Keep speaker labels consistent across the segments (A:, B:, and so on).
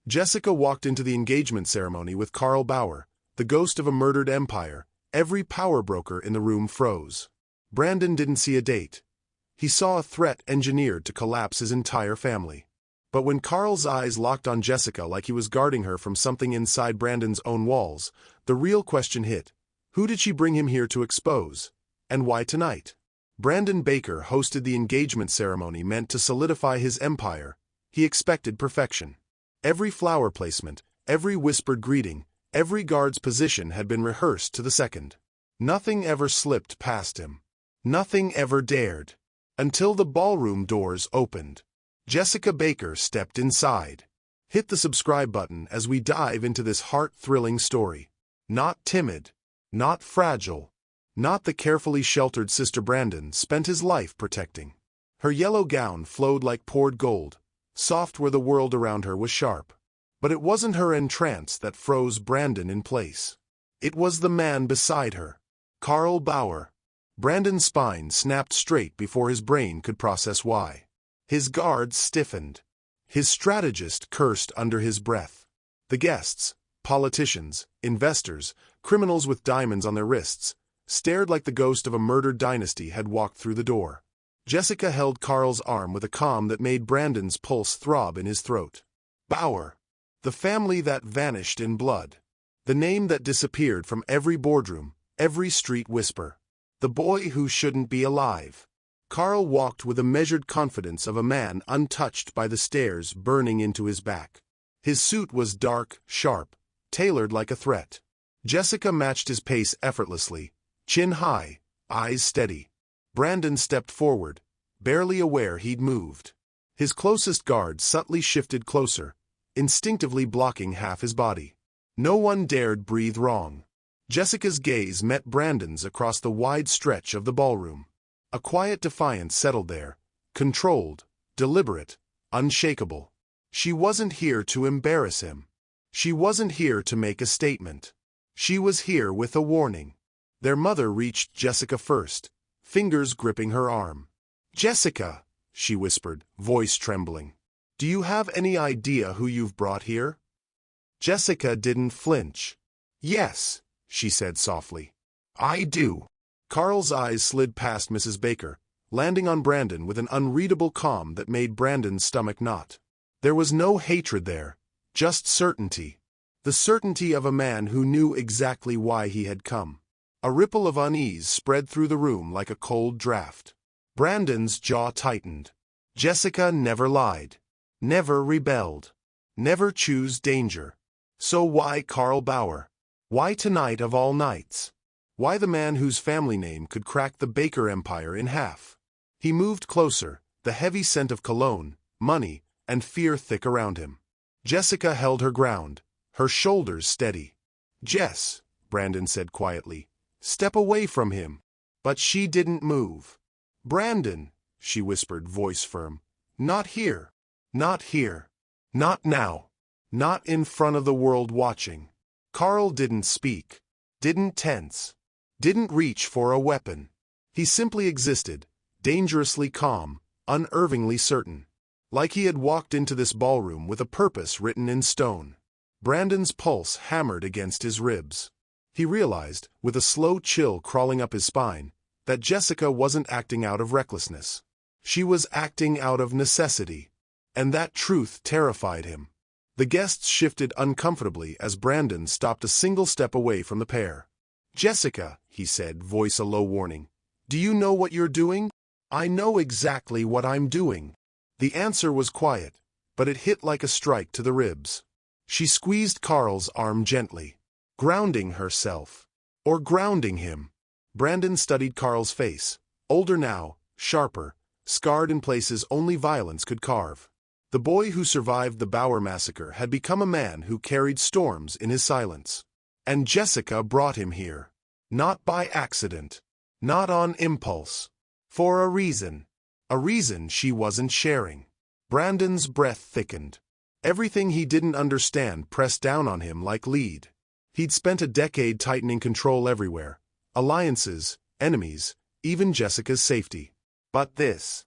A: Jessica walked into the engagement ceremony with Carl Bauer, the ghost of a murdered empire. Every power broker in the room froze. Brandon didn't see a date. He saw a threat engineered to collapse his entire family. But when Carl's eyes locked on Jessica like he was guarding her from something inside Brandon's own walls, the real question hit. Who did she bring him here to expose? And why tonight? Brandon Baker hosted the engagement ceremony meant to solidify his empire. He expected perfection. Every flower placement, every whispered greeting, every guard's position had been rehearsed to the second. Nothing ever slipped past him. Nothing ever dared. Until the ballroom doors opened. Jessica Baker stepped inside. Hit the subscribe button as we dive into this heart-thrilling story. Not timid. Not fragile. Not the carefully sheltered Sister Brandon spent his life protecting. Her yellow gown flowed like poured gold, soft where the world around her was sharp. But it wasn't her entrance that froze Brandon in place. It was the man beside her. Carl Bauer. Brandon's spine snapped straight before his brain could process why. His guards stiffened. His strategist cursed under his breath. The guests, politicians, investors, criminals with diamonds on their wrists, stared like the ghost of a murdered dynasty had walked through the door. Jessica held Carl's arm with a calm that made Brandon's pulse throb in his throat. Bauer. The family that vanished in blood. The name that disappeared from every boardroom, every street whisper. The boy who shouldn't be alive. Carl walked with the measured confidence of a man untouched by the stares burning into his back. His suit was dark, sharp, tailored like a threat. Jessica matched his pace effortlessly, chin high, eyes steady. Brandon stepped forward, barely aware he'd moved. His closest guard subtly shifted closer, instinctively blocking half his body. No one dared breathe wrong. Jessica's gaze met Brandon's across the wide stretch of the ballroom. A quiet defiance settled there, controlled, deliberate, unshakable. She wasn't here to embarrass him. She wasn't here to make a statement. She was here with a warning. Their mother reached Jessica first, fingers gripping her arm. "Jessica," she whispered, voice trembling. "Do you have any idea who you've brought here?" Jessica didn't flinch. "Yes," she said softly. "I do." Carl's eyes slid past Mrs. Baker, landing on Brandon with an unreadable calm that made Brandon's stomach knot. There was no hatred there, just certainty. The certainty of a man who knew exactly why he had come. A ripple of unease spread through the room like a cold draft. Brandon's jaw tightened. Jessica never lied. Never rebelled. Never chose danger. So why Carl Bauer? Why tonight of all nights? Why the man whose family name could crack the Baker empire in half? He moved closer, the heavy scent of cologne, money, and fear thick around him. Jessica held her ground, her shoulders steady. "Jess," Brandon said quietly, "step away from him." But she didn't move. "Brandon," she whispered, voice firm, "not here. Not here. Not now. Not in front of the world watching." Carl didn't speak, didn't tense, didn't reach for a weapon. He simply existed, dangerously calm, unervingly certain. Like he had walked into this ballroom with a purpose written in stone. Brandon's pulse hammered against his ribs. He realized, with a slow chill crawling up his spine, that Jessica wasn't acting out of recklessness. She was acting out of necessity. And that truth terrified him. The guests shifted uncomfortably as Brandon stopped a single step away from the pair. "Jessica," he said, voice a low warning, "do you know what you're doing?" "I know exactly what I'm doing." The answer was quiet, but it hit like a strike to the ribs. She squeezed Carl's arm gently, grounding herself, or grounding him. Brandon studied Carl's face, older now, sharper, scarred in places only violence could carve. The boy who survived the Bauer massacre had become a man who carried storms in his silence. And Jessica brought him here. Not by accident. Not on impulse. For a reason. A reason she wasn't sharing. Brandon's breath thickened. Everything he didn't understand pressed down on him like lead. He'd spent a decade tightening control everywhere. Alliances, enemies, even Jessica's safety. But this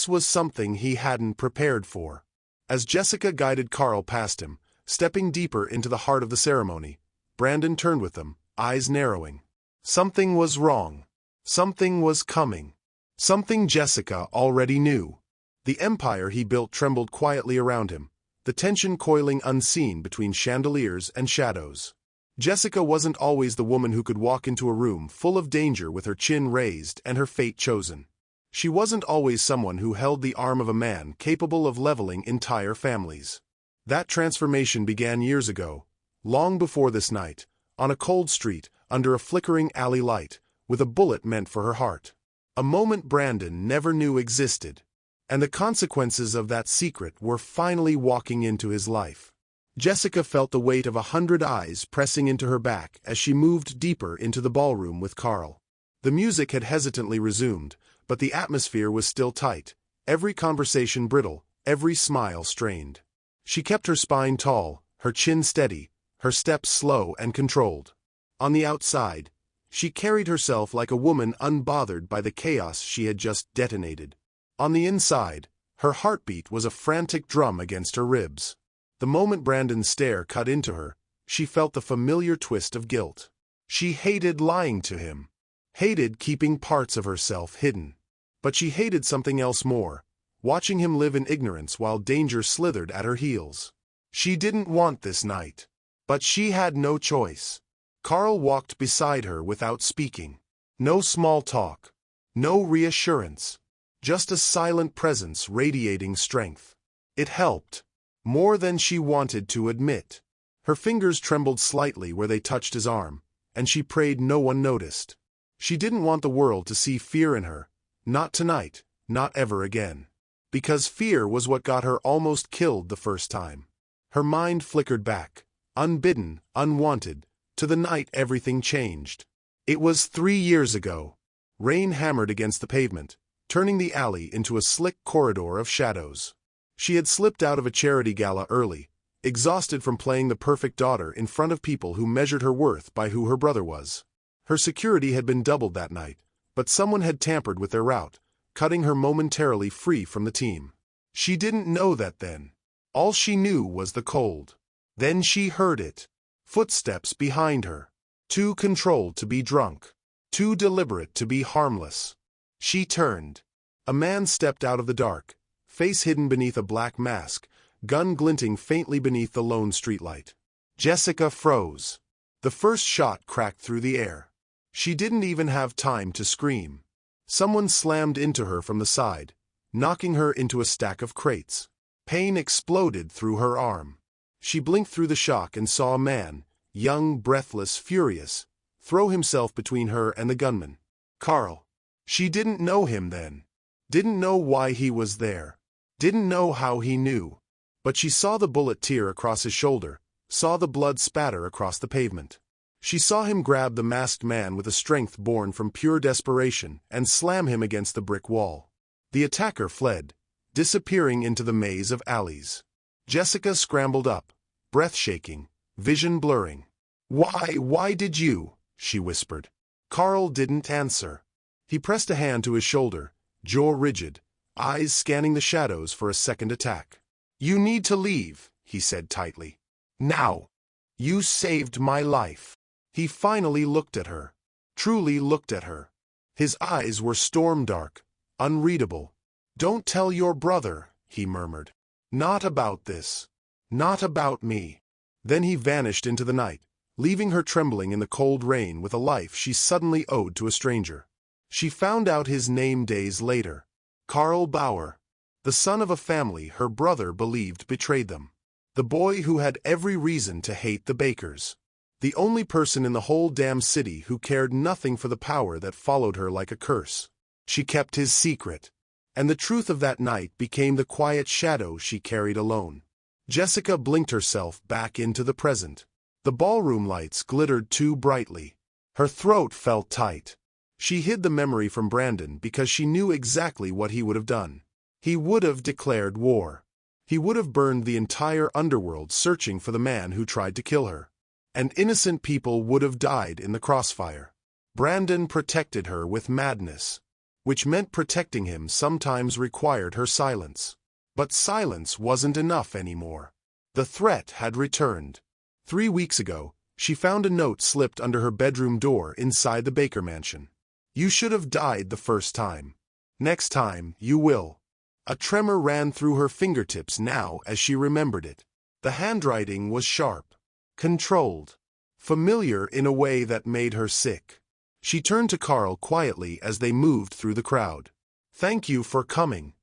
A: was something he hadn't prepared for. As Jessica guided Carl past him, Stepping deeper into the heart of the ceremony, Brandon turned with them, eyes narrowing. Something was wrong. Something was coming. Something Jessica already knew. The empire he built trembled quietly around him, the tension coiling unseen between chandeliers and shadows. Jessica wasn't always the woman who could walk into a room full of danger with her chin raised and her fate chosen. She wasn't always someone who held the arm of a man capable of leveling entire families. That transformation began years ago, long before this night, on a cold street, under a flickering alley light, with a bullet meant for her heart. A moment Brandon never knew existed, and the consequences of that secret were finally walking into his life. Jessica felt the weight of 100 eyes pressing into her back as she moved deeper into the ballroom with Carl. The music had hesitantly resumed, but the atmosphere was still tight, every conversation brittle, every smile strained. She kept her spine tall, her chin steady, her steps slow and controlled. On the outside, she carried herself like a woman unbothered by the chaos she had just detonated. On the inside, her heartbeat was a frantic drum against her ribs. The moment Brandon's stare cut into her, she felt the familiar twist of guilt. She hated lying to him, hated keeping parts of herself hidden. But she hated something else more, watching him live in ignorance while danger slithered at her heels. She didn't want this night, but she had no choice. Carl walked beside her without speaking. No small talk, no reassurance, just a silent presence radiating strength. It helped, more than she wanted to admit. Her fingers trembled slightly where they touched his arm, and she prayed no one noticed. She didn't want the world to see fear in her, not tonight, not ever again. Because fear was what got her almost killed the first time. Her mind flickered back, unbidden, unwanted, to the night everything changed. It was 3 years ago. Rain hammered against the pavement, turning the alley into a slick corridor of shadows. She had slipped out of a charity gala early, exhausted from playing the perfect daughter in front of people who measured her worth by who her brother was. Her security had been doubled that night, but someone had tampered with their route, cutting her momentarily free from the team. She didn't know that then. All she knew was the cold. Then she heard it. Footsteps behind her. Too controlled to be drunk. Too deliberate to be harmless. She turned. A man stepped out of the dark, face hidden beneath a black mask, gun glinting faintly beneath the lone streetlight. Jessica froze. The first shot cracked through the air. She didn't even have time to scream. Someone slammed into her from the side, knocking her into a stack of crates. Pain exploded through her arm. She blinked through the shock and saw a man, young, breathless, furious, throw himself between her and the gunman. Carl. She didn't know him then. Didn't know why he was there. Didn't know how he knew. But she saw the bullet tear across his shoulder, saw the blood spatter across the pavement. She saw him grab the masked man with a strength born from pure desperation and slam him against the brick wall. The attacker fled, disappearing into the maze of alleys. Jessica scrambled up, breath shaking, vision blurring. Why did you?" she whispered. Carl didn't answer. He pressed a hand to his shoulder, jaw rigid, eyes scanning the shadows for a second attack. "You need to leave," he said tightly. "Now. You saved my life." He finally looked at her. Truly looked at her. His eyes were storm-dark, unreadable. "Don't tell your brother," he murmured. "Not about this. Not about me." Then he vanished into the night, leaving her trembling in the cold rain with a life she suddenly owed to a stranger. She found out his name days later. Carl Bauer. The son of a family her brother believed betrayed them. The boy who had every reason to hate the Bakers. The only person in the whole damn city who cared nothing for the power that followed her like a curse. She kept his secret. And the truth of that night became the quiet shadow she carried alone. Jessica blinked herself back into the present. The ballroom lights glittered too brightly. Her throat felt tight. She hid the memory from Brandon because she knew exactly what he would have done. He would have declared war. He would have burned the entire underworld searching for the man who tried to kill her. And innocent people would have died in the crossfire. Brandon protected her with madness, which meant protecting him sometimes required her silence. But silence wasn't enough anymore. The threat had returned. 3 weeks ago, she found a note slipped under her bedroom door inside the Baker mansion. You should have died the first time. Next time, you will. A tremor ran through her fingertips now as she remembered it. The handwriting was sharp, controlled, familiar in a way that made her sick. She turned to Carl quietly as they moved through the crowd. Thank you for coming.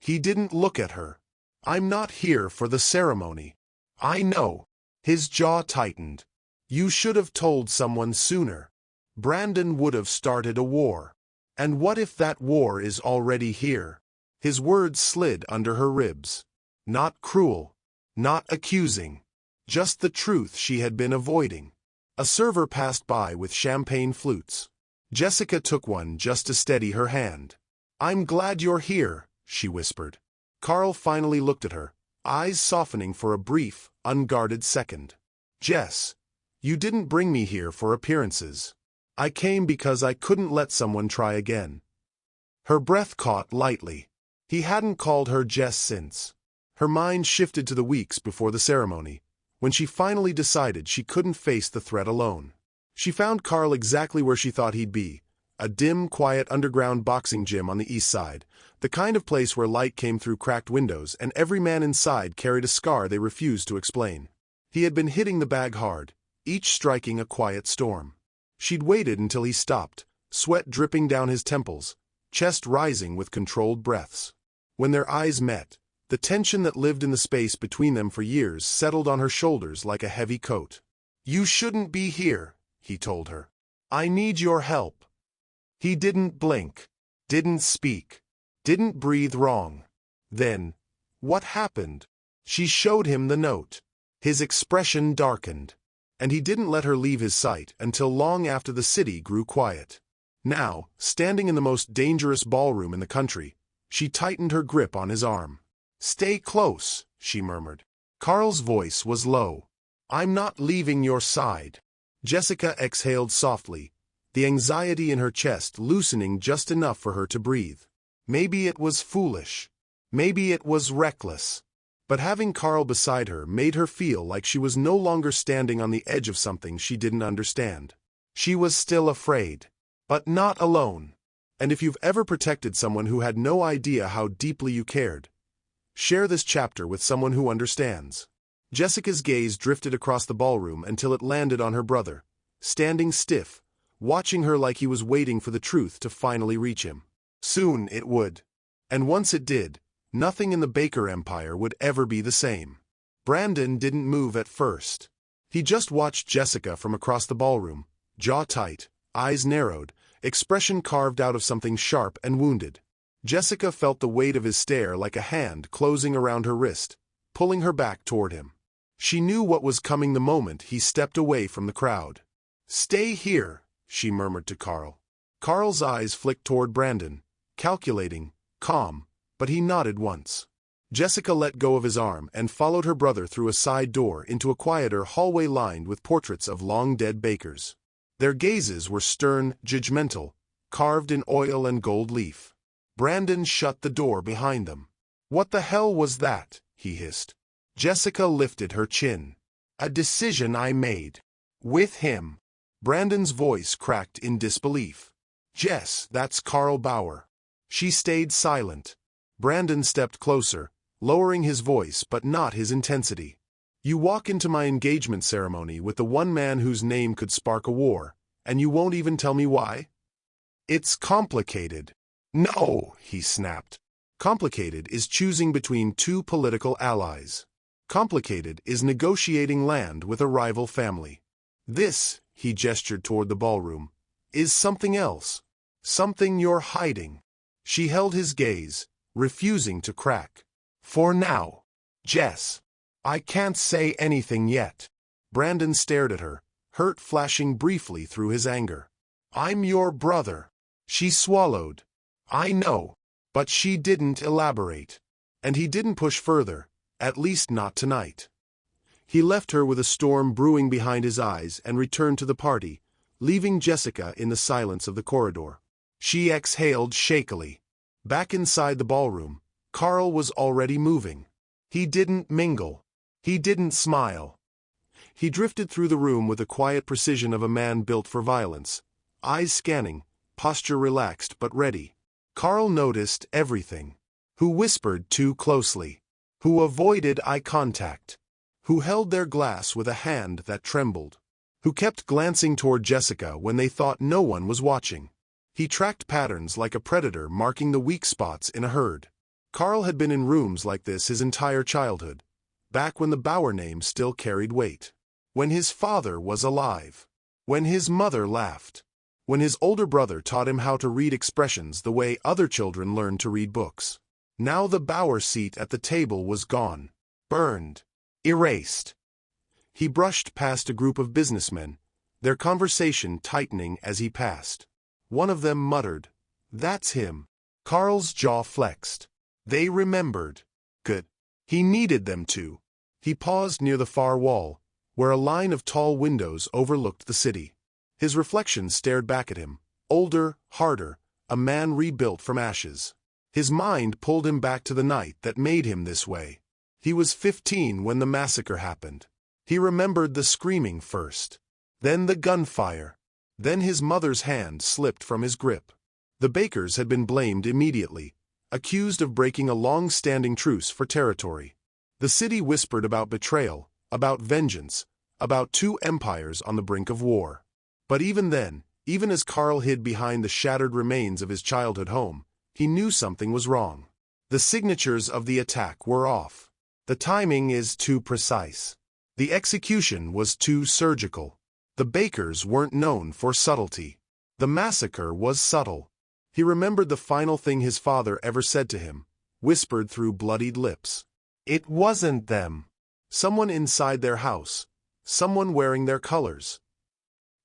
A: He didn't look at her. I'm not here for the ceremony. I know. His jaw tightened. You should have told someone sooner. Brandon would have started a war. And what if that war is already here? His words slid under her ribs. Not cruel. Not accusing. Just the truth she had been avoiding. A server passed by with champagne flutes. Jessica took one just to steady her hand. I'm glad you're here, she whispered. Carl finally looked at her, eyes softening for a brief, unguarded second. Jess, you didn't bring me here for appearances. I came because I couldn't let someone try again. Her breath caught lightly. He hadn't called her Jess since. Her mind shifted to the weeks before the ceremony, when she finally decided she couldn't face the threat alone. She found Carl exactly where she thought he'd be, a dim, quiet underground boxing gym on the east side, the kind of place where light came through cracked windows and every man inside carried a scar they refused to explain. He had been hitting the bag hard, each striking a quiet storm. She'd waited until he stopped, sweat dripping down his temples, chest rising with controlled breaths. When their eyes met, the tension that lived in the space between them for years settled on her shoulders like a heavy coat. You shouldn't be here, he told her. I need your help. He didn't blink, didn't speak, didn't breathe wrong. Then, what happened? She showed him the note. His expression darkened, and he didn't let her leave his sight until long after the city grew quiet. Now, standing in the most dangerous ballroom in the country, she tightened her grip on his arm. Stay close, she murmured. Carl's voice was low. I'm not leaving your side. Jessica exhaled softly, the anxiety in her chest loosening just enough for her to breathe. Maybe it was foolish. Maybe it was reckless. But having Carl beside her made her feel like she was no longer standing on the edge of something she didn't understand. She was still afraid, but not alone. And if you've ever protected someone who had no idea how deeply you cared, share this chapter with someone who understands. Jessica's gaze drifted across the ballroom until it landed on her brother, standing stiff, watching her like he was waiting for the truth to finally reach him. Soon it would. And once it did, nothing in the Baker Empire would ever be the same. Brandon didn't move at first. He just watched Jessica from across the ballroom, jaw tight, eyes narrowed, expression carved out of something sharp and wounded. Jessica felt the weight of his stare like a hand closing around her wrist, pulling her back toward him. She knew what was coming the moment he stepped away from the crowd. Stay here, she murmured to Carl. Carl's eyes flicked toward Brandon, calculating, calm, but he nodded once. Jessica let go of his arm and followed her brother through a side door into a quieter hallway lined with portraits of long-dead bakers. Their gazes were stern, judgmental, carved in oil and gold leaf. Brandon shut the door behind them. What the hell was that? He hissed. Jessica lifted her chin. A decision I made. With him. Brandon's voice cracked in disbelief. Jess, that's Carl Bauer. She stayed silent. Brandon stepped closer, lowering his voice but not his intensity. You walk into my engagement ceremony with the one man whose name could spark a war, and you won't even tell me why? It's complicated. No, he snapped. Complicated is choosing between two political allies. Complicated is negotiating land with a rival family. This, he gestured toward the ballroom, is something else. Something you're hiding. She held his gaze, refusing to crack. For now. Jess. I can't say anything yet. Brandon stared at her, hurt flashing briefly through his anger. I'm your brother. She swallowed. I know. But she didn't elaborate. And he didn't push further, at least not tonight. He left her with a storm brewing behind his eyes and returned to the party, leaving Jessica in the silence of the corridor. She exhaled shakily. Back inside the ballroom, Carl was already moving. He didn't mingle. He didn't smile. He drifted through the room with the quiet precision of a man built for violence, eyes scanning, posture relaxed but ready. Carl noticed everything. Who whispered too closely. Who avoided eye contact. Who held their glass with a hand that trembled. Who kept glancing toward Jessica when they thought no one was watching. He tracked patterns like a predator marking the weak spots in a herd. Carl had been in rooms like this his entire childhood, back when the Bauer name still carried weight. When his father was alive. When his mother laughed. When his older brother taught him how to read expressions the way other children learned to read books. Now the Bauer seat at the table was gone. Burned. Erased. He brushed past a group of businessmen, their conversation tightening as he passed. One of them muttered, "That's him." Carl's jaw flexed. They remembered. Good. He needed them to. He paused near the far wall, where a line of tall windows overlooked the city. His reflection stared back at him, older, harder, a man rebuilt from ashes. His mind pulled him back to the night that made him this way. He was 15 when the massacre happened. He remembered the screaming first. Then the gunfire. Then his mother's hand slipped from his grip. The Bakers had been blamed immediately, accused of breaking a long-standing truce for territory. The city whispered about betrayal, about vengeance, about two empires on the brink of war. But even then, even as Carl hid behind the shattered remains of his childhood home, he knew something was wrong. The signatures of the attack were off. The timing is too precise. The execution was too surgical. The Bakers weren't known for subtlety. The massacre was subtle. He remembered the final thing his father ever said to him, whispered through bloodied lips. It wasn't them. Someone inside their house. Someone wearing their colors.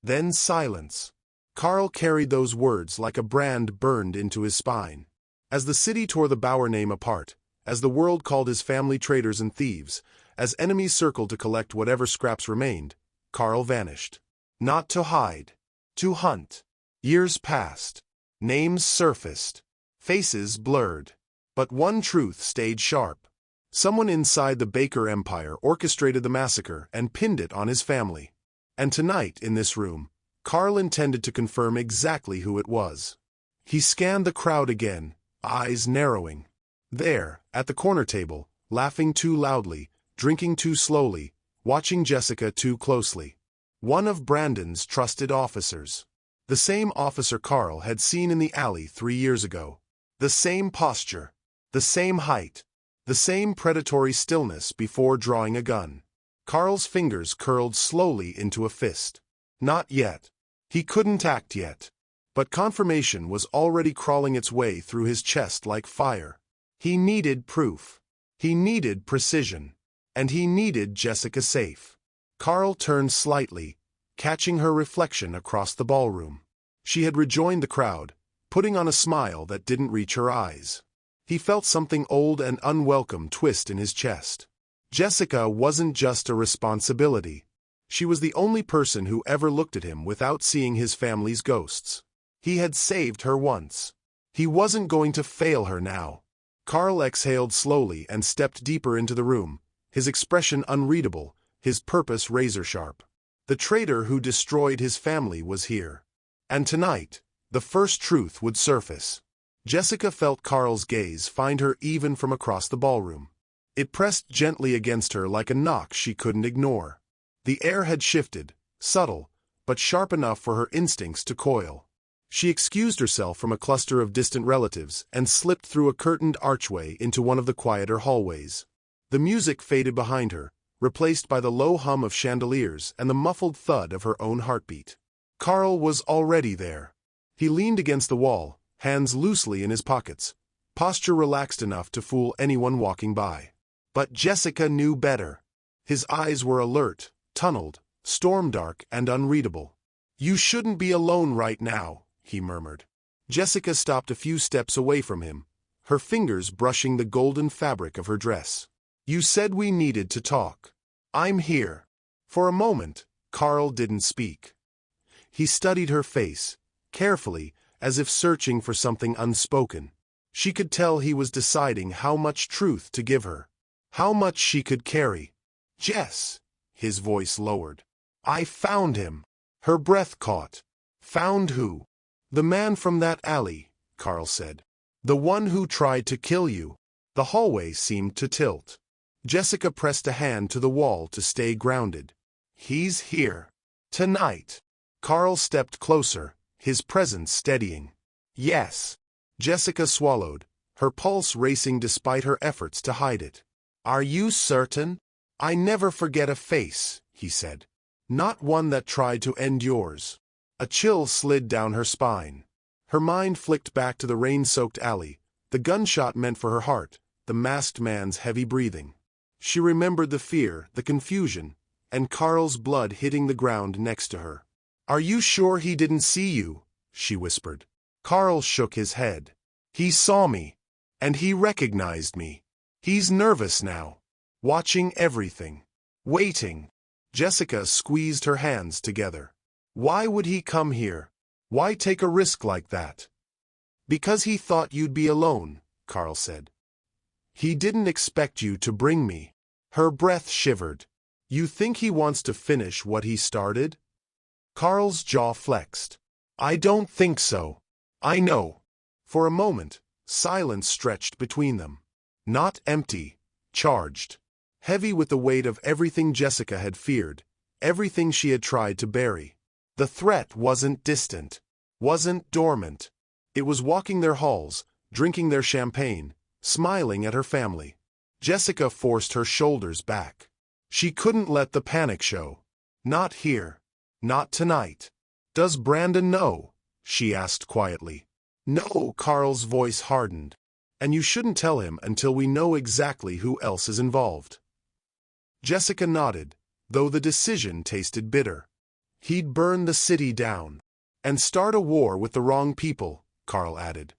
A: Then silence. Carl carried those words like a brand burned into his spine. As the city tore the Bauer name apart, as the world called his family traitors and thieves, as enemies circled to collect whatever scraps remained, Carl vanished. Not to hide. To hunt. Years passed. Names surfaced. Faces blurred. But one truth stayed sharp. Someone inside the Baker Empire orchestrated the massacre and pinned it on his family. And tonight, in this room, Carl intended to confirm exactly who it was. He scanned the crowd again, eyes narrowing. There, at the corner table, laughing too loudly, drinking too slowly, watching Jessica too closely. One of Brandon's trusted officers. The same officer Carl had seen in the alley 3 years ago. The same posture. The same height. The same predatory stillness before drawing a gun. Carl's fingers curled slowly into a fist. Not yet. He couldn't act yet. But confirmation was already crawling its way through his chest like fire. He needed proof. He needed precision. And he needed Jessica safe. Carl turned slightly, catching her reflection across the ballroom. She had rejoined the crowd, putting on a smile that didn't reach her eyes. He felt something old and unwelcome twist in his chest. Jessica wasn't just a responsibility. She was the only person who ever looked at him without seeing his family's ghosts. He had saved her once. He wasn't going to fail her now. Carl exhaled slowly and stepped deeper into the room, his expression unreadable, his purpose razor-sharp. The traitor who destroyed his family was here. And tonight, the first truth would surface. Jessica felt Carl's gaze find her even from across the ballroom. It pressed gently against her like a knock she couldn't ignore. The air had shifted, subtle, but sharp enough for her instincts to coil. She excused herself from a cluster of distant relatives and slipped through a curtained archway into one of the quieter hallways. The music faded behind her, replaced by the low hum of chandeliers and the muffled thud of her own heartbeat. Carl was already there. He leaned against the wall, hands loosely in his pockets, posture relaxed enough to fool anyone walking by. But Jessica knew better. His eyes were alert, tunneled, storm-dark and unreadable. "You shouldn't be alone right now," he murmured. Jessica stopped a few steps away from him, her fingers brushing the golden fabric of her dress. "You said we needed to talk. I'm here." For a moment, Carl didn't speak. He studied her face, carefully, as if searching for something unspoken. She could tell he was deciding how much truth to give her, how much she could carry. Jess, his voice lowered. I found him. Her breath caught. Found who? The man from that alley, Carl said. The one who tried to kill you. The hallway seemed to tilt. Jessica pressed a hand to the wall to stay grounded. He's here. Tonight. Carl stepped closer, his presence steadying. Yes. Jessica swallowed, her pulse racing despite her efforts to hide it. Are you certain? I never forget a face, he said. Not one that tried to end yours. A chill slid down her spine. Her mind flicked back to the rain-soaked alley, the gunshot meant for her heart, the masked man's heavy breathing. She remembered the fear, the confusion, and Carl's blood hitting the ground next to her. Are you sure he didn't see you? She whispered. Carl shook his head. He saw me, and he recognized me. He's nervous now, watching everything, waiting. Jessica squeezed her hands together. Why would he come here? Why take a risk like that? Because he thought you'd be alone, Carl said. He didn't expect you to bring me. Her breath shivered. You think he wants to finish what he started? Carl's jaw flexed. I don't think so. I know. For a moment, silence stretched between them. Not empty, charged. Heavy with the weight of everything Jessica had feared, everything she had tried to bury. The threat wasn't distant, wasn't dormant. It was walking their halls, drinking their champagne, smiling at her family. Jessica forced her shoulders back. She couldn't let the panic show. Not here. Not tonight. Does Brandon know? She asked quietly. No, Carl's voice hardened. And you shouldn't tell him until we know exactly who else is involved. Jessica nodded, though the decision tasted bitter. He'd burn the city down. And start a war with the wrong people, Carl added.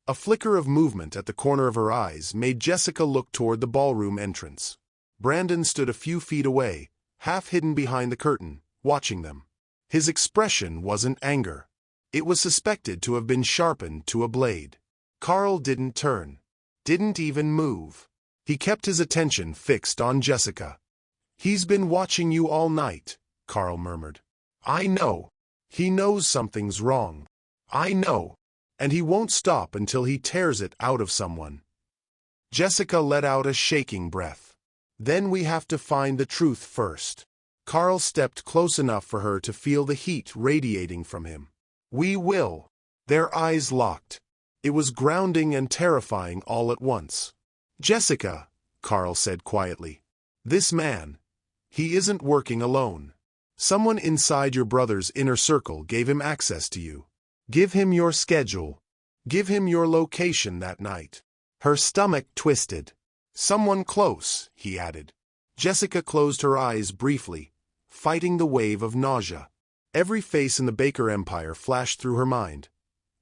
A: A flicker of movement at the corner of her eyes made Jessica look toward the ballroom entrance. Brandon stood a few feet away, half hidden behind the curtain, watching them. His expression wasn't anger. It was suspected to have been sharpened to a blade. Carl didn't turn. Didn't even move. He kept his attention fixed on Jessica. He's been watching you all night, Carl murmured. I know. He knows something's wrong. I know. And he won't stop until he tears it out of someone. Jessica let out a shaking breath. Then we have to find the truth first. Carl stepped close enough for her to feel the heat radiating from him. We will. Their eyes locked. It was grounding and terrifying all at once. Jessica, Carl said quietly. This man. He isn't working alone. Someone inside your brother's inner circle gave him access to you. Give him your schedule. Give him your location that night. Her stomach twisted. Someone close, he added. Jessica closed her eyes briefly, fighting the wave of nausea. Every face in the Baker Empire flashed through her mind.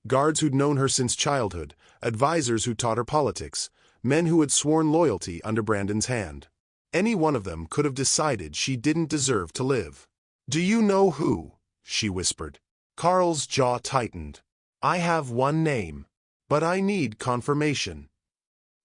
A: Guards who'd known her since childhood, advisors who taught her politics, men who had sworn loyalty under Brandon's hand. Any one of them could have decided she didn't deserve to live. Do you know who? She whispered. Carl's jaw tightened. I have one name, but I need confirmation.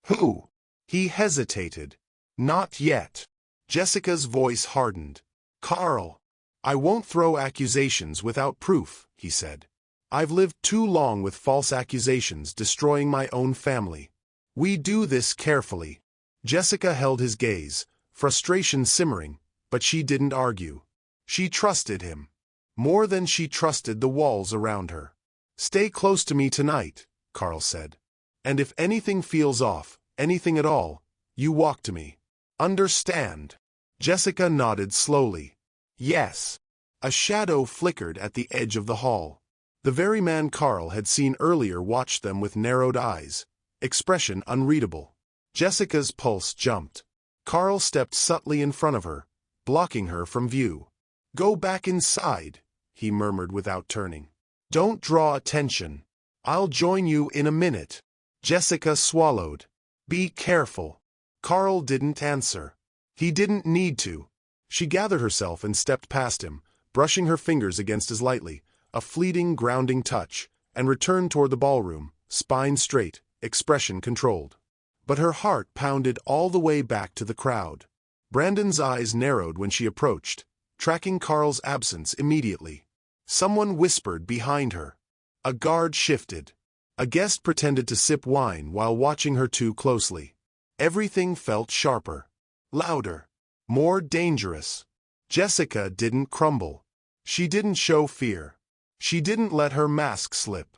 A: Who? He hesitated. Not yet. Jessica's voice hardened. Carl. I won't throw accusations without proof, he said. I've lived too long with false accusations destroying my own family. We do this carefully. Jessica held his gaze, frustration simmering, but she didn't argue. She trusted him. More than she trusted the walls around her. Stay close to me tonight, Carl said. And if anything feels off, anything at all, you walk to me. Understand? Jessica nodded slowly. Yes. A shadow flickered at the edge of the hall. The very man Carl had seen earlier watched them with narrowed eyes, expression unreadable. Jessica's pulse jumped. Carl stepped subtly in front of her, blocking her from view. Go back inside, he murmured without turning. Don't draw attention. I'll join you in a minute. Jessica swallowed. Be careful. Carl didn't answer. He didn't need to. She gathered herself and stepped past him, brushing her fingers against his lightly, a fleeting, grounding touch, and returned toward the ballroom, spine straight, expression controlled. But her heart pounded all the way back to the crowd. Brandon's eyes narrowed when she approached, tracking Carl's absence immediately. Someone whispered behind her. A guard shifted. A guest pretended to sip wine while watching her too closely. Everything felt sharper, louder, more dangerous. Jessica didn't crumble. She didn't show fear. She didn't let her mask slip.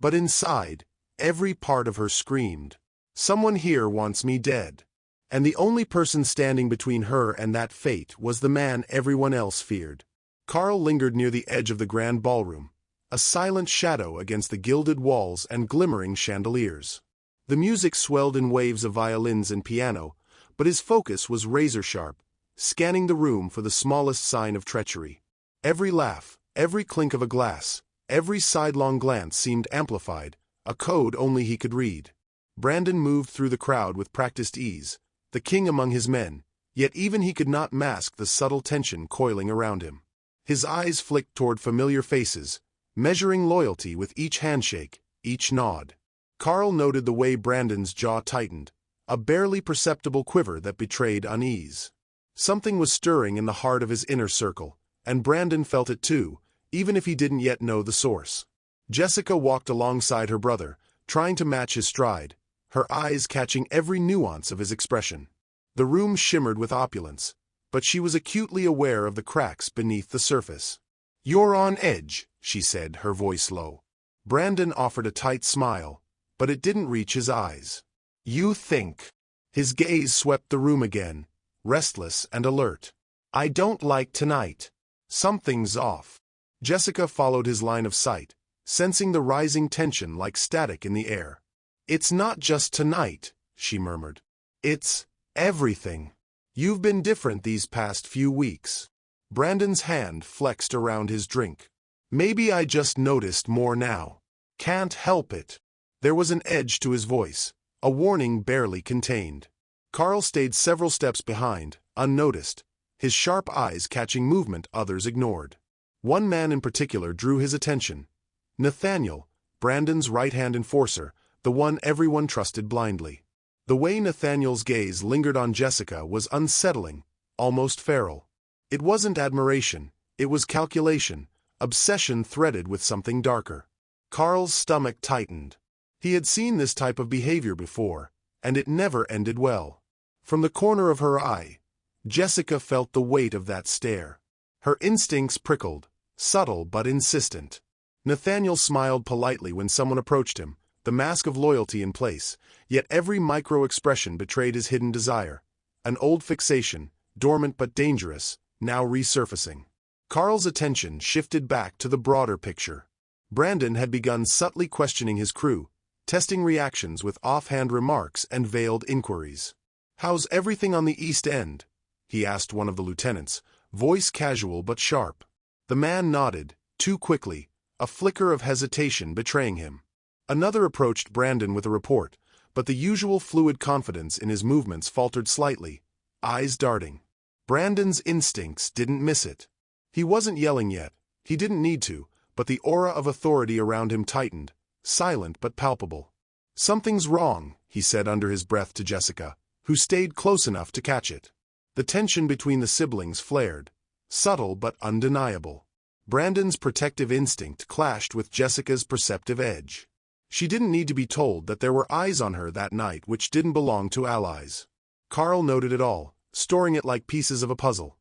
A: But inside, every part of her screamed, "Someone here wants me dead." And the only person standing between her and that fate was the man everyone else feared. Carl lingered near the edge of the grand ballroom, a silent shadow against the gilded walls and glimmering chandeliers. The music swelled in waves of violins and piano, but his focus was razor-sharp, scanning the room for the smallest sign of treachery. Every laugh, every clink of a glass, every sidelong glance seemed amplified, a code only he could read. Brandon moved through the crowd with practiced ease, the king among his men, yet even he could not mask the subtle tension coiling around him. His eyes flicked toward familiar faces, measuring loyalty with each handshake, each nod. Carl noted the way Brandon's jaw tightened, a barely perceptible quiver that betrayed unease. Something was stirring in the heart of his inner circle, and Brandon felt it too, even if he didn't yet know the source. Jessica walked alongside her brother, trying to match his stride, her eyes catching every nuance of his expression. The room shimmered with opulence, but she was acutely aware of the cracks beneath the surface. "You're on edge," she said, her voice low. Brandon offered a tight smile, but it didn't reach his eyes. "You think?" His gaze swept the room again, restless and alert. "I don't like tonight. Something's off." Jessica followed his line of sight, sensing the rising tension like static in the air. "It's not just tonight," she murmured. "It's everything. You've been different these past few weeks." Brandon's hand flexed around his drink. "Maybe I just noticed more now. Can't help it." There was an edge to his voice, a warning barely contained. Carl stayed several steps behind, unnoticed, his sharp eyes catching movement others ignored. One man in particular drew his attention. Nathaniel, Brandon's right-hand enforcer, the one everyone trusted blindly. The way Nathaniel's gaze lingered on Jessica was unsettling, almost feral. It wasn't admiration, it was calculation, obsession threaded with something darker. Carl's stomach tightened. He had seen this type of behavior before, and it never ended well. From the corner of her eye, Jessica felt the weight of that stare. Her instincts prickled, subtle but insistent. Nathaniel smiled politely when someone approached him, the mask of loyalty in place, yet every micro-expression betrayed his hidden desire. An old fixation, dormant but dangerous, now resurfacing. Carl's attention shifted back to the broader picture. Brandon had begun subtly questioning his crew, testing reactions with offhand remarks and veiled inquiries. "How's everything on the East End?" he asked one of the lieutenants, voice casual but sharp. The man nodded, too quickly, a flicker of hesitation betraying him. Another approached Brandon with a report, but the usual fluid confidence in his movements faltered slightly, eyes darting. Brandon's instincts didn't miss it. He wasn't yelling yet, he didn't need to, but the aura of authority around him tightened, silent but palpable. "Something's wrong," he said under his breath to Jessica, who stayed close enough to catch it. The tension between the siblings flared, subtle but undeniable. Brandon's protective instinct clashed with Jessica's perceptive edge. She didn't need to be told that there were eyes on her that night which didn't belong to allies. Carl noted it all, storing it like pieces of a puzzle.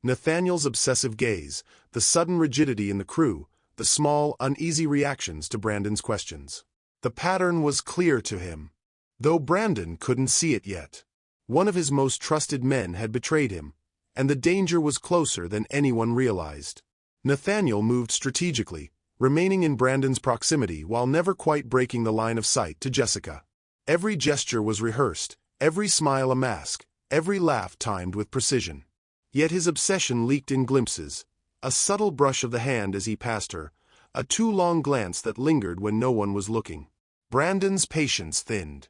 A: Nathaniel's obsessive gaze, the sudden rigidity in the crew, the small, uneasy reactions to Brandon's questions. The pattern was clear to him, though Brandon couldn't see it yet. One of his most trusted men had betrayed him, and the danger was closer than anyone realized. Nathaniel moved strategically, remaining in Brandon's proximity while never quite breaking the line of sight to Jessica. Every gesture was rehearsed, every smile a mask, every laugh timed with precision. Yet his obsession leaked in glimpses, a subtle brush of the hand as he passed her, a too long glance that lingered when no one was looking. Brandon's patience thinned.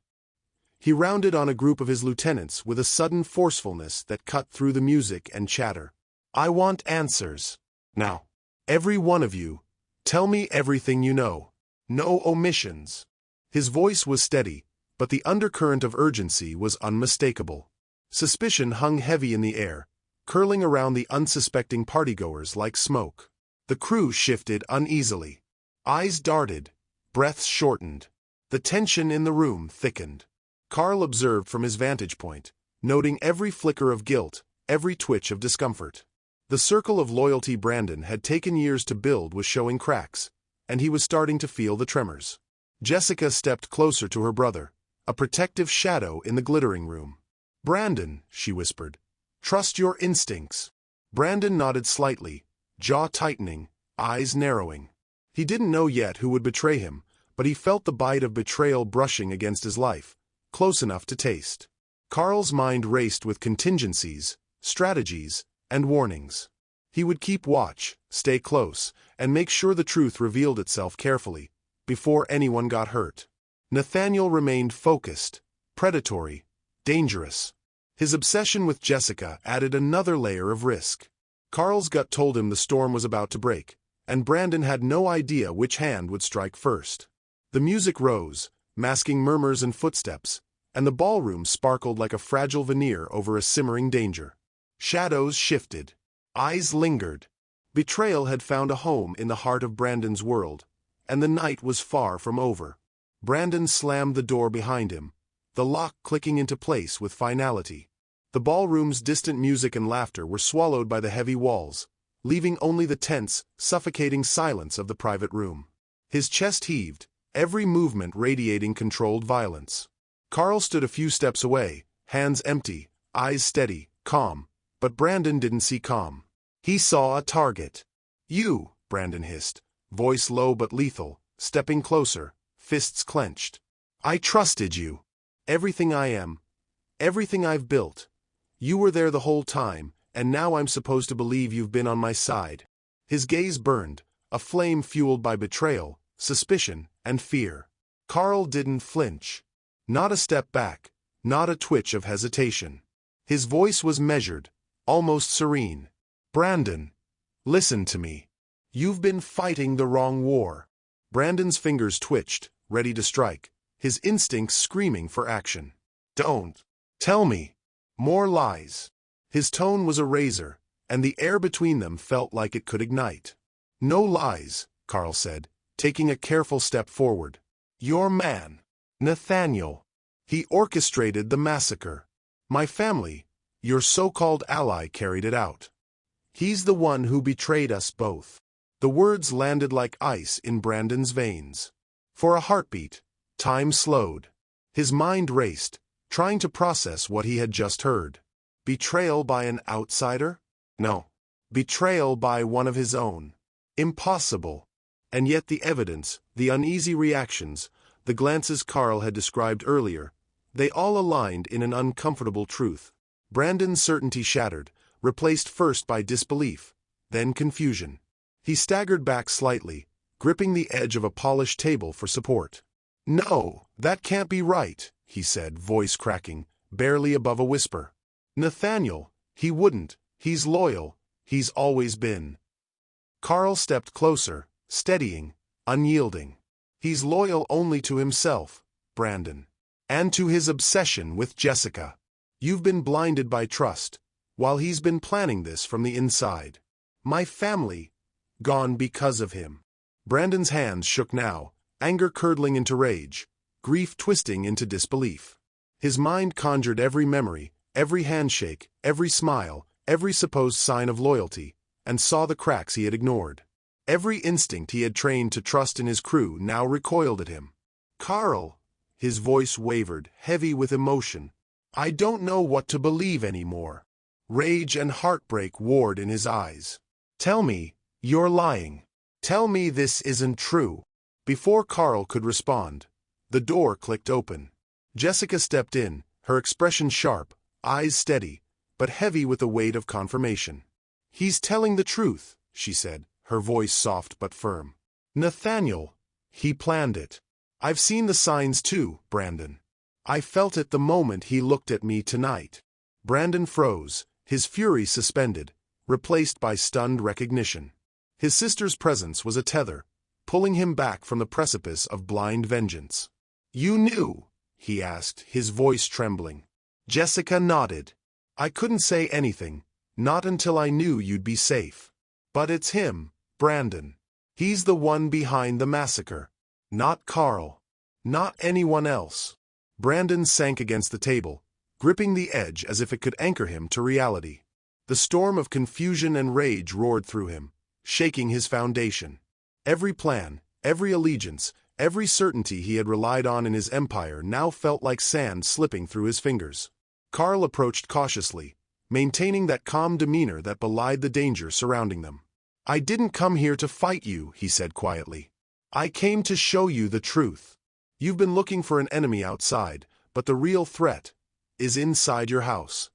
A: He rounded on a group of his lieutenants with a sudden forcefulness that cut through the music and chatter. "I want answers. Now, every one of you, tell me everything you know. No omissions." His voice was steady, but the undercurrent of urgency was unmistakable. Suspicion hung heavy in the air, curling around the unsuspecting partygoers like smoke. The crew shifted uneasily. Eyes darted, breaths shortened. The tension in the room thickened. Carl observed from his vantage point, noting every flicker of guilt, every twitch of discomfort. The circle of loyalty Brandon had taken years to build was showing cracks, and he was starting to feel the tremors. Jessica stepped closer to her brother, a protective shadow in the glittering room. "Brandon," she whispered, "trust your instincts." Brandon nodded slightly, jaw tightening, eyes narrowing. He didn't know yet who would betray him, but he felt the bite of betrayal brushing against his life, close enough to taste. Carl's mind raced with contingencies, strategies, and warnings. He would keep watch, stay close, and make sure the truth revealed itself carefully, before anyone got hurt. Nathaniel remained focused, predatory, dangerous. His obsession with Jessica added another layer of risk. Carl's gut told him the storm was about to break, and Brandon had no idea which hand would strike first. The music rose, masking murmurs and footsteps, and the ballroom sparkled like a fragile veneer over a simmering danger. Shadows shifted. Eyes lingered. Betrayal had found a home in the heart of Brandon's world, and the night was far from over. Brandon slammed the door behind him, the lock clicking into place with finality. The ballroom's distant music and laughter were swallowed by the heavy walls, leaving only the tense, suffocating silence of the private room. His chest heaved, every movement radiating controlled violence. Carl stood a few steps away, hands empty, eyes steady, calm, but Brandon didn't see calm. He saw a target. "You," Brandon hissed, voice low but lethal, stepping closer, fists clenched. "I trusted you. Everything I am, everything I've built. You were there the whole time, and now I'm supposed to believe you've been on my side." His gaze burned, a flame fueled by betrayal, suspicion, and fear. Carl didn't flinch. Not a step back, not a twitch of hesitation. His voice was measured, almost serene. "Brandon, listen to me. You've been fighting the wrong war." Brandon's fingers twitched, ready to strike, his instincts screaming for action. "Don't. Tell me. More lies." His tone was a razor, and the air between them felt like it could ignite. "No lies," Carl said, taking a careful step forward. "Your man, Nathaniel. He orchestrated the massacre. My family, your so-called ally, carried it out. He's the one who betrayed us both." The words landed like ice in Brandon's veins. For a heartbeat, time slowed. His mind raced, trying to process what he had just heard. Betrayal by an outsider? No. Betrayal by one of his own. Impossible. And yet the evidence, the uneasy reactions, the glances Carl had described earlier, they all aligned in an uncomfortable truth. Brandon's certainty shattered, replaced first by disbelief, then confusion. He staggered back slightly, gripping the edge of a polished table for support. "No, that can't be right," he said, voice cracking, barely above a whisper. "Nathaniel, he wouldn't. He's loyal. He's always been." Carl stepped closer, steadying, unyielding. "He's loyal only to himself, Brandon. And to his obsession with Jessica. You've been blinded by trust, while he's been planning this from the inside. My family, gone because of him." Brandon's hands shook now, anger curdling into rage, grief twisting into disbelief. His mind conjured every memory, every handshake, every smile, every supposed sign of loyalty, and saw the cracks he had ignored. Every instinct he had trained to trust in his crew now recoiled at him. "Carl," his voice wavered, heavy with emotion, "I don't know what to believe anymore." Rage and heartbreak warred in his eyes. "Tell me, you're lying. Tell me this isn't true." Before Carl could respond, the door clicked open. Jessica stepped in, her expression sharp, eyes steady, but heavy with the weight of confirmation. "He's telling the truth," she said, her voice soft but firm. "Nathaniel, he planned it. I've seen the signs too, Brandon. I felt it the moment he looked at me tonight." Brandon froze, his fury suspended, replaced by stunned recognition. His sister's presence was a tether, pulling him back from the precipice of blind vengeance. "You knew?" he asked, his voice trembling. Jessica nodded. I couldn't say anything, not until I knew you'd be safe. But it's him, Brandon. He's the one behind the massacre. Not Carl. Not anyone else. Brandon sank against the table, gripping the edge as if it could anchor him to reality. The storm of confusion and rage roared through him, shaking his foundation. Every plan, every allegiance, every certainty he had relied on in his empire now felt like sand slipping through his fingers. Carl approached cautiously, maintaining that calm demeanor that belied the danger surrounding them. I didn't come here to fight you, he said quietly. I came to show you the truth. You've been looking for an enemy outside, but the real threat is inside your house.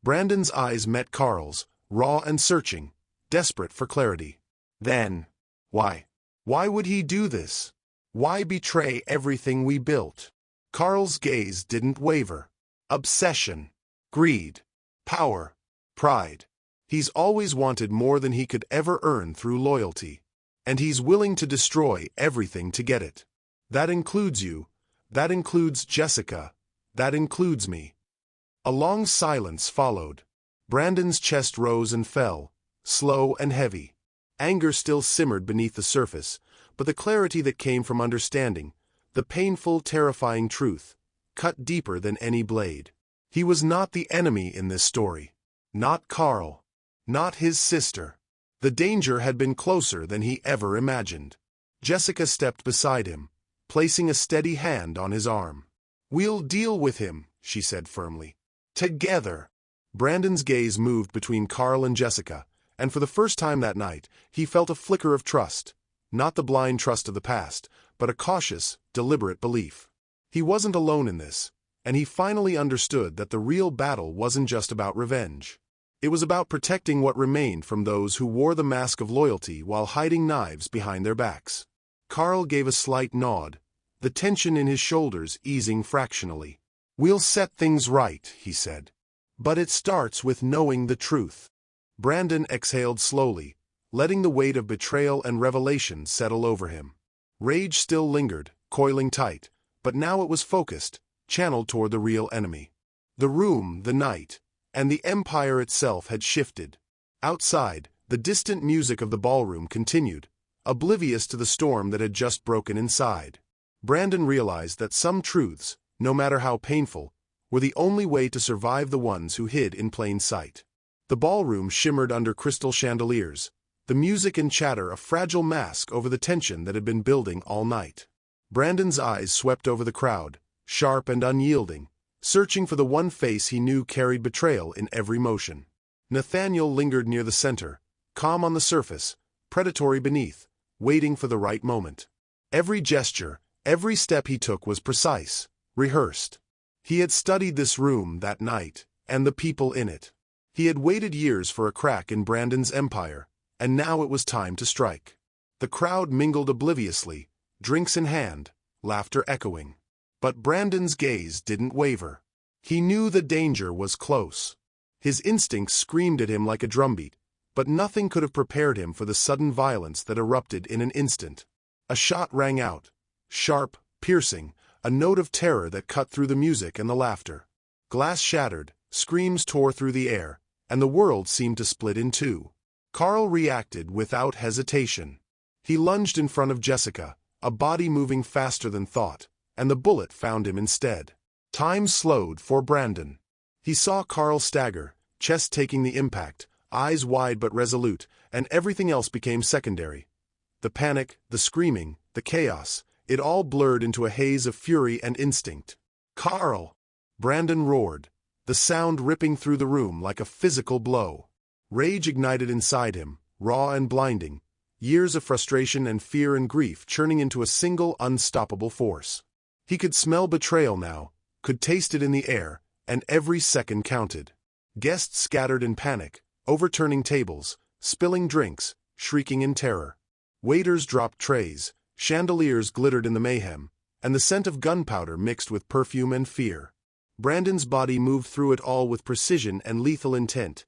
A: Brandon's eyes met Carl's, raw and searching, desperate for clarity. Then, why? Why would he do this? Why betray everything we built? Carl's gaze didn't waver. Obsession, greed, power, pride. He's always wanted more than he could ever earn through loyalty. And he's willing to destroy everything to get it. That includes you. That includes Jessica. That includes me. A long silence followed. Brandon's chest rose and fell, slow and heavy. Anger still simmered beneath the surface, but the clarity that came from understanding, the painful, terrifying truth, cut deeper than any blade. He was not the enemy in this story. Not Carl. Not his sister. The danger had been closer than he ever imagined. Jessica stepped beside him, placing a steady hand on his arm. We'll deal with him, she said firmly. Together. Brandon's gaze moved between Carl and Jessica, and for the first time that night, he felt a flicker of trust. Not the blind trust of the past, but a cautious, deliberate belief. He wasn't alone in this, and he finally understood that the real battle wasn't just about revenge. It was about protecting what remained from those who wore the mask of loyalty while hiding knives behind their backs. Carl gave a slight nod, the tension in his shoulders easing fractionally. We'll set things right, he said. But it starts with knowing the truth. Brandon exhaled slowly, letting the weight of betrayal and revelation settle over him. Rage still lingered, coiling tight, but now it was focused, channeled toward the real enemy. The room, the night, and the empire itself had shifted. Outside, the distant music of the ballroom continued, oblivious to the storm that had just broken inside. Brandon realized that some truths, no matter how painful, were the only way to survive the ones who hid in plain sight. The ballroom shimmered under crystal chandeliers, the music and chatter a fragile mask over the tension that had been building all night. Brandon's eyes swept over the crowd, sharp and unyielding, searching for the one face he knew carried betrayal in every motion. Nathaniel lingered near the center, calm on the surface, predatory beneath, waiting for the right moment. Every gesture, every step he took was precise, rehearsed. He had studied this room that night, and the people in it. He had waited years for a crack in Brandon's empire, and now it was time to strike. The crowd mingled obliviously, drinks in hand, laughter echoing. But Brandon's gaze didn't waver. He knew the danger was close. His instincts screamed at him like a drumbeat, but nothing could have prepared him for the sudden violence that erupted in an instant. A shot rang out, sharp, piercing, a note of terror that cut through the music and the laughter. Glass shattered, screams tore through the air, and the world seemed to split in two. Carl reacted without hesitation. He lunged in front of Jessica, a body moving faster than thought, and the bullet found him instead. Time slowed for Brandon. He saw Carl stagger, chest taking the impact, eyes wide but resolute, and everything else became secondary. The panic, the screaming, the chaos, it all blurred into a haze of fury and instinct. Carl! Brandon roared, the sound ripping through the room like a physical blow. Rage ignited inside him, raw and blinding, years of frustration and fear and grief churning into a single unstoppable force. He could smell betrayal now, could taste it in the air, and every second counted. Guests scattered in panic, overturning tables, spilling drinks, shrieking in terror. Waiters dropped trays, chandeliers glittered in the mayhem, and the scent of gunpowder mixed with perfume and fear. Brandon's body moved through it all with precision and lethal intent.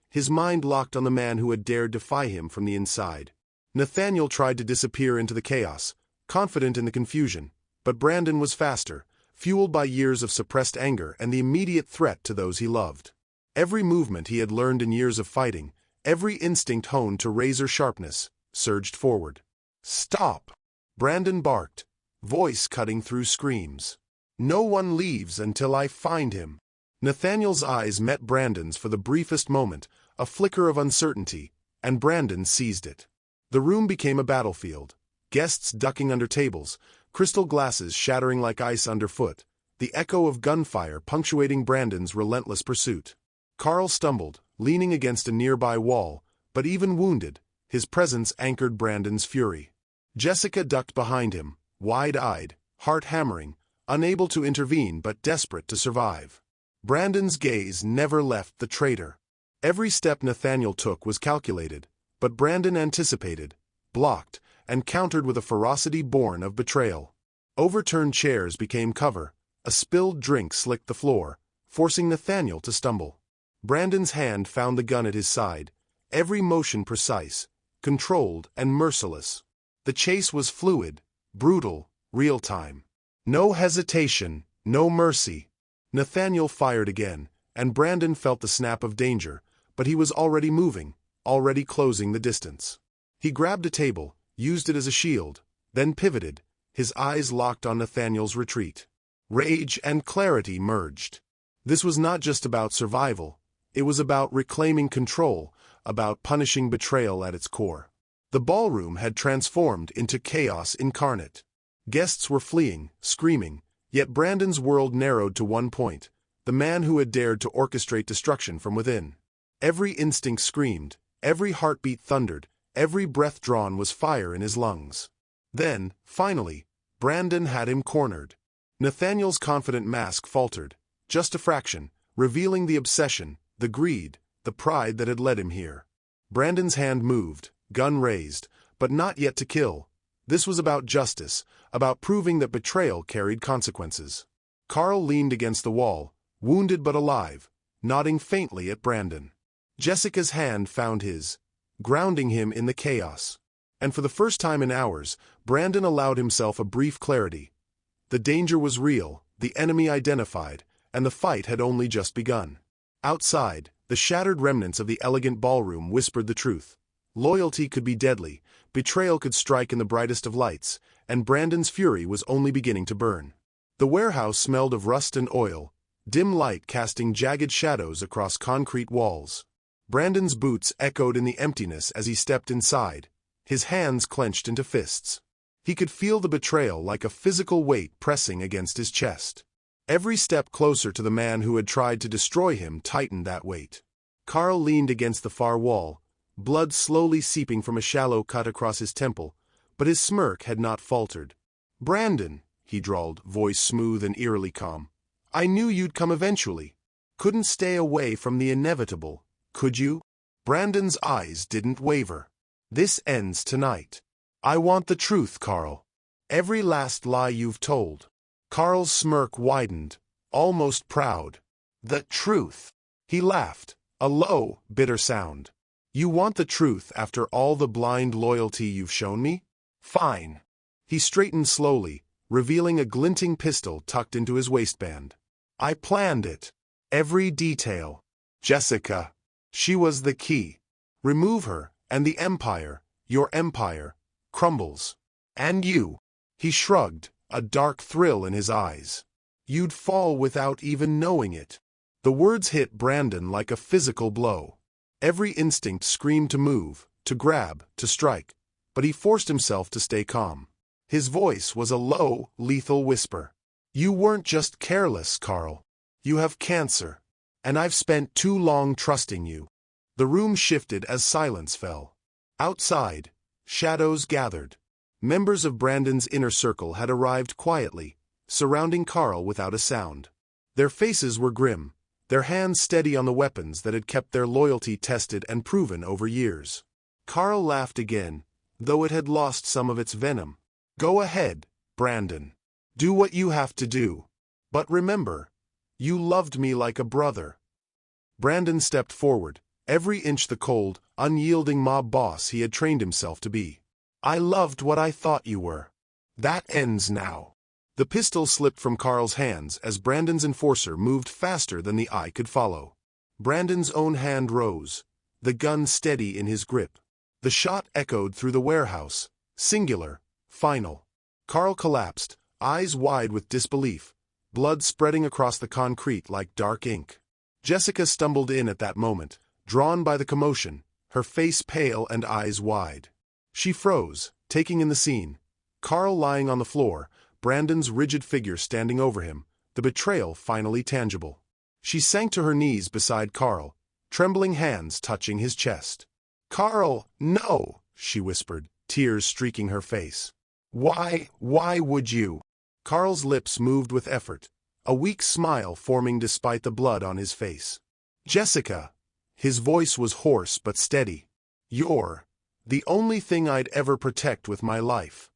A: His mind locked on the man who had dared defy him from the inside. Nathaniel tried to disappear into the chaos, confident in the confusion, but Brandon was faster, fueled by years of suppressed anger and the immediate threat to those he loved. Every movement he had learned in years of fighting, every instinct honed to razor sharpness, surged forward. "Stop!" Brandon barked, voice cutting through screams. "No one leaves until I find him." Nathaniel's eyes met Brandon's for the briefest moment, a flicker of uncertainty, and Brandon seized it. The room became a battlefield, guests ducking under tables, crystal glasses shattering like ice underfoot, the echo of gunfire punctuating Brandon's relentless pursuit. Carl stumbled, leaning against a nearby wall, but even wounded, his presence anchored Brandon's fury. Jessica ducked behind him, wide-eyed, heart hammering, unable to intervene but desperate to survive. Brandon's gaze never left the traitor. Every step Nathaniel took was calculated, but Brandon anticipated, blocked, and countered with a ferocity born of betrayal. Overturned chairs became cover, a spilled drink slicked the floor, forcing Nathaniel to stumble. Brandon's hand found the gun at his side, every motion precise, controlled and merciless. The chase was fluid, brutal, real-time. No hesitation, no mercy. Nathaniel fired again, and Brandon felt the snap of danger, but he was already moving, already closing the distance. He grabbed a table, used it as a shield, then pivoted, his eyes locked on Nathaniel's retreat. Rage and clarity merged. This was not just about survival, it was about reclaiming control, about punishing betrayal at its core. The ballroom had transformed into chaos incarnate. Guests were fleeing, screaming, yet Brandon's world narrowed to one point, the man who had dared to orchestrate destruction from within. Every instinct screamed, every heartbeat thundered, every breath drawn was fire in his lungs. Then, finally, Brandon had him cornered. Nathaniel's confident mask faltered, just a fraction, revealing the obsession, the greed, the pride that had led him here. Brandon's hand moved, gun raised, but not yet to kill. This was about justice, about proving that betrayal carried consequences. Carl leaned against the wall, wounded but alive, nodding faintly at Brandon. Jessica's hand found his, grounding him in the chaos. And for the first time in hours, Brandon allowed himself a brief clarity. The danger was real, the enemy identified, and the fight had only just begun. Outside, the shattered remnants of the elegant ballroom whispered the truth. Loyalty could be deadly, betrayal could strike in the brightest of lights, and Brandon's fury was only beginning to burn. The warehouse smelled of rust and oil, dim light casting jagged shadows across concrete walls. Brandon's boots echoed in the emptiness as he stepped inside, his hands clenched into fists. He could feel the betrayal like a physical weight pressing against his chest. Every step closer to the man who had tried to destroy him tightened that weight. Carl leaned against the far wall, blood slowly seeping from a shallow cut across his temple, but his smirk had not faltered. "Brandon," he drawled, voice smooth and eerily calm, "I knew you'd come eventually. Couldn't stay away from the inevitable, could you?" Brandon's eyes didn't waver. "This ends tonight. I want the truth, Carl. Every last lie you've told." Carl's smirk widened, almost proud. "The truth." He laughed, a low, bitter sound. "You want the truth after all the blind loyalty you've shown me? Fine." He straightened slowly, revealing a glinting pistol tucked into his waistband. "I planned it. Every detail. Jessica. She was the key. Remove her, and the empire, your empire, crumbles. And you." He shrugged, a dark thrill in his eyes. "You'd fall without even knowing it." The words hit Brandon like a physical blow. Every instinct screamed to move, to grab, to strike, but he forced himself to stay calm. His voice was a low, lethal whisper. "You weren't just careless, Carl. You have cancer, and I've spent too long trusting you." The room shifted as silence fell. Outside, shadows gathered. Members of Brandon's inner circle had arrived quietly, surrounding Carl without a sound. Their faces were grim, their hands steady on the weapons that had kept their loyalty tested and proven over years. Carl laughed again, though it had lost some of its venom. "Go ahead, Brandon. Do what you have to do. But remember, you loved me like a brother." Brandon stepped forward, every inch the cold, unyielding mob boss he had trained himself to be. "I loved what I thought you were. That ends now." The pistol slipped from Carl's hands as Brandon's enforcer moved faster than the eye could follow. Brandon's own hand rose, the gun steady in his grip. The shot echoed through the warehouse, singular, final. Carl collapsed, eyes wide with disbelief, blood spreading across the concrete like dark ink. Jessica stumbled in at that moment, drawn by the commotion, her face pale and eyes wide. She froze, taking in the scene. Carl lying on the floor, Brandon's rigid figure standing over him, the betrayal finally tangible. She sank to her knees beside Carl, trembling hands touching his chest. "Carl, no," she whispered, tears streaking her face. Why would you?" Carl's lips moved with effort, a weak smile forming despite the blood on his face. "Jessica." His voice was hoarse but steady. "You're the only thing I'd ever protect with my life."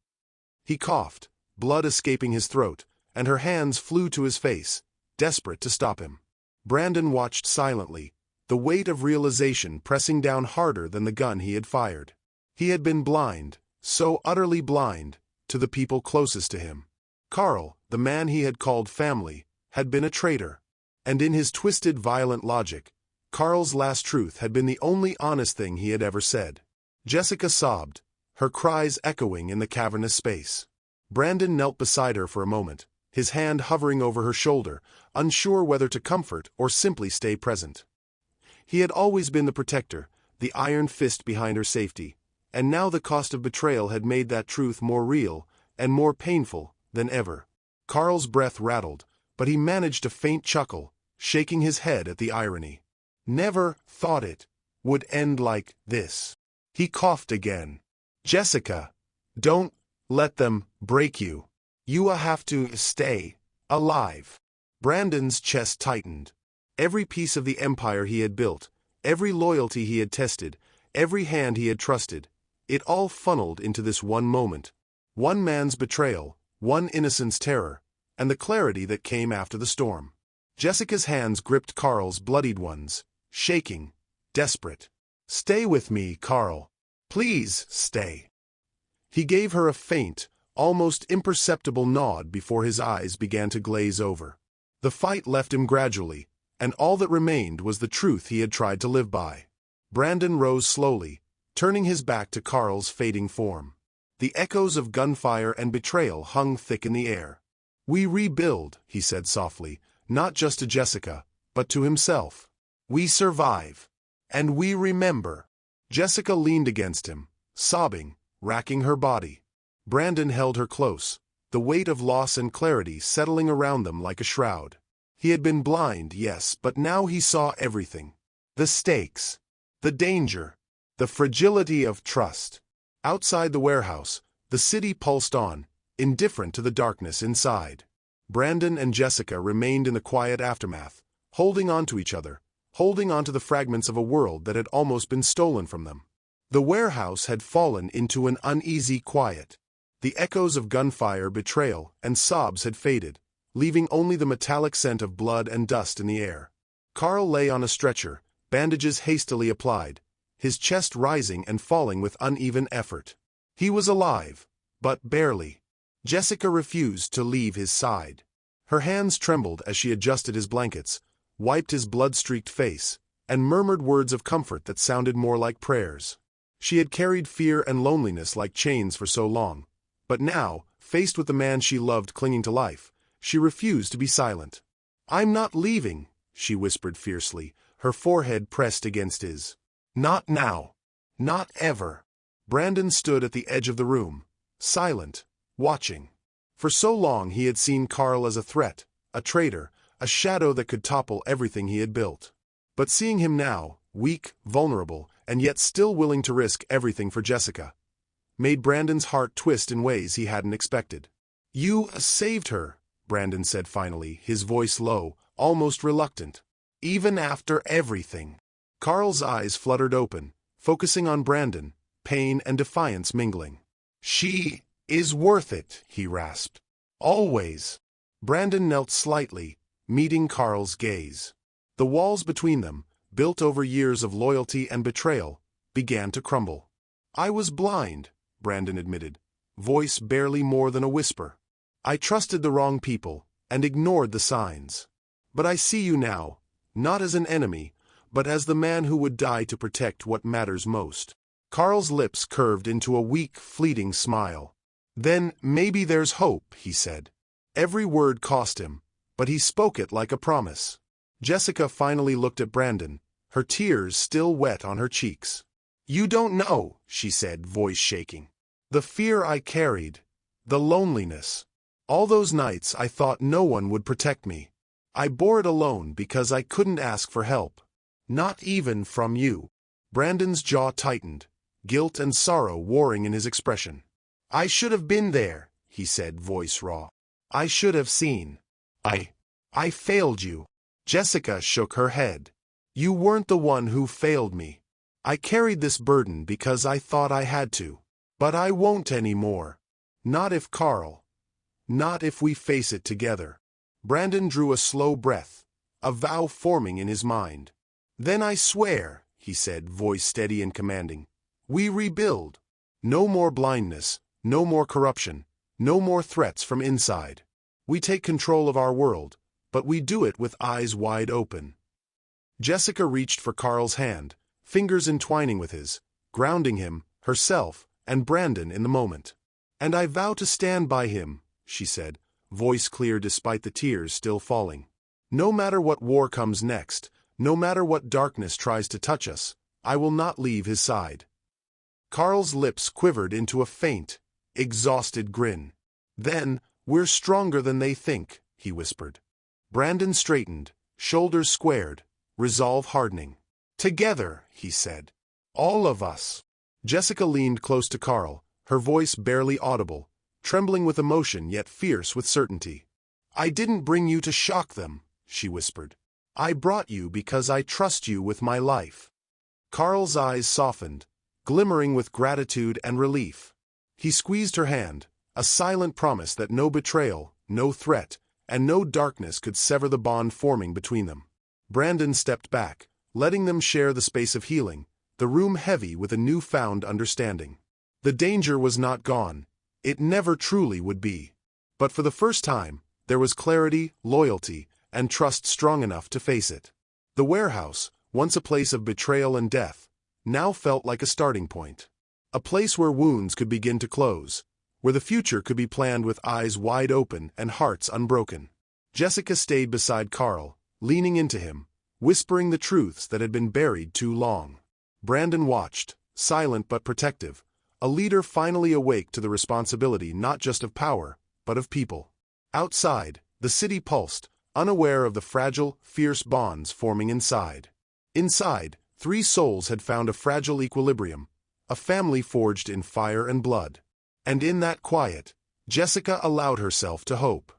A: He coughed, blood escaping his throat, and her hands flew to his face, desperate to stop him. Brandon watched silently, the weight of realization pressing down harder than the gun he had fired. He had been blind, so utterly blind, to the people closest to him. Carl, the man he had called family, had been a traitor. And in his twisted, violent logic, Carl's last truth had been the only honest thing he had ever said. Jessica sobbed, her cries echoing in the cavernous space. Brandon knelt beside her for a moment, his hand hovering over her shoulder, unsure whether to comfort or simply stay present. He had always been the protector, the iron fist behind her safety, and now the cost of betrayal had made that truth more real and more painful than ever. Carl's breath rattled, but he managed a faint chuckle, shaking his head at the irony. "Never thought it would end like this." He coughed again. "Jessica, don't let them break you. You have to stay alive." Brandon's chest tightened. Every piece of the empire he had built, every loyalty he had tested, every hand he had trusted, it all funneled into this one moment. One man's betrayal, one innocent's terror, and the clarity that came after the storm. Jessica's hands gripped Carl's bloodied ones, shaking, desperate. "Stay with me, Carl. Please stay." He gave her a faint, almost imperceptible nod before his eyes began to glaze over. The fight left him gradually, and all that remained was the truth he had tried to live by. Brandon rose slowly, turning his back to Carl's fading form. The echoes of gunfire and betrayal hung thick in the air. "We rebuild," he said softly, not just to Jessica, but to himself. "We survive. And we remember." Jessica leaned against him, sobbing, racking her body. Brandon held her close, the weight of loss and clarity settling around them like a shroud. He had been blind, yes, but now he saw everything. The stakes, the danger, the fragility of trust. Outside the warehouse, the city pulsed on, indifferent to the darkness inside. Brandon and Jessica remained in the quiet aftermath, holding on to each other, holding on to the fragments of a world that had almost been stolen from them. The warehouse had fallen into an uneasy quiet. The echoes of gunfire, betrayal, and sobs had faded, leaving only the metallic scent of blood and dust in the air. Carl lay on a stretcher, bandages hastily applied, his chest rising and falling with uneven effort. He was alive, but barely. Jessica refused to leave his side. Her hands trembled as she adjusted his blankets, wiped his blood-streaked face, and murmured words of comfort that sounded more like prayers. She had carried fear and loneliness like chains for so long, but now, faced with the man she loved clinging to life, she refused to be silent. "I'm not leaving," she whispered fiercely, her forehead pressed against his. "Not now. Not ever." Brandon stood at the edge of the room, silent, watching. For so long he had seen Carl as a threat, a traitor, a shadow that could topple everything he had built. But seeing him now, weak, vulnerable, and yet still willing to risk everything for Jessica, made Brandon's heart twist in ways he hadn't expected. "You saved her," Brandon said finally, his voice low, almost reluctant. "Even after everything." Carl's eyes fluttered open, focusing on Brandon, pain and defiance mingling. "She is worth it," he rasped. "Always." Brandon knelt slightly, meeting Carl's gaze. The walls between them, built over years of loyalty and betrayal, began to crumble. "I was blind," Brandon admitted, voice barely more than a whisper. "I trusted the wrong people and ignored the signs. But I see you now, not as an enemy, but as the man who would die to protect what matters most. Carl's lips curved into a weak, fleeting smile. Then, maybe there's hope, he said. Every word cost him, but he spoke it like a promise. Jessica finally looked at Brandon, her tears still wet on her cheeks. You don't know, she said, voice shaking. The fear I carried, the loneliness. All those nights I thought no one would protect me. I bore it alone because I couldn't ask for help. Not even from you. Brandon's jaw tightened, guilt and sorrow warring in his expression. I should have been there, he said, voice raw. I should have seen. I failed you. Jessica shook her head. You weren't the one who failed me. I carried this burden because I thought I had to. But I won't anymore. Not if Carl. Not if we face it together. Brandon drew a slow breath, a vow forming in his mind. Then I swear, he said, voice steady and commanding. We rebuild. No more blindness, no more corruption, no more threats from inside. We take control of our world, but we do it with eyes wide open. Jessica reached for Carl's hand, fingers entwining with his, grounding him, herself, and Brandon in the moment. And I vow to stand by him, she said, voice clear despite the tears still falling. No matter what war comes next, no matter what darkness tries to touch us, I will not leave his side. Carl's lips quivered into a faint, exhausted grin. Then, we're stronger than they think, he whispered. Brandon straightened, shoulders squared, resolve hardening. Together, he said. All of us. Jessica leaned close to Carl, her voice barely audible, trembling with emotion yet fierce with certainty. I didn't bring you to shock them, she whispered. I brought you because I trust you with my life. Carl's eyes softened, glimmering with gratitude and relief. He squeezed her hand, a silent promise that no betrayal, no threat, and no darkness could sever the bond forming between them. Brandon stepped back, letting them share the space of healing, the room heavy with a newfound understanding. The danger was not gone. It never truly would be. But for the first time, there was clarity, loyalty, and trust strong enough to face it. The warehouse, once a place of betrayal and death, now felt like a starting point. A place where wounds could begin to close, where the future could be planned with eyes wide open and hearts unbroken. Jessica stayed beside Carl, leaning into him, whispering the truths that had been buried too long. Brandon watched, silent but protective, a leader finally awake to the responsibility not just of power, but of people. Outside, the city pulsed, unaware of the fragile, fierce bonds forming inside. Inside, three souls had found a fragile equilibrium, a family forged in fire and blood. And in that quiet, Jessica allowed herself to hope.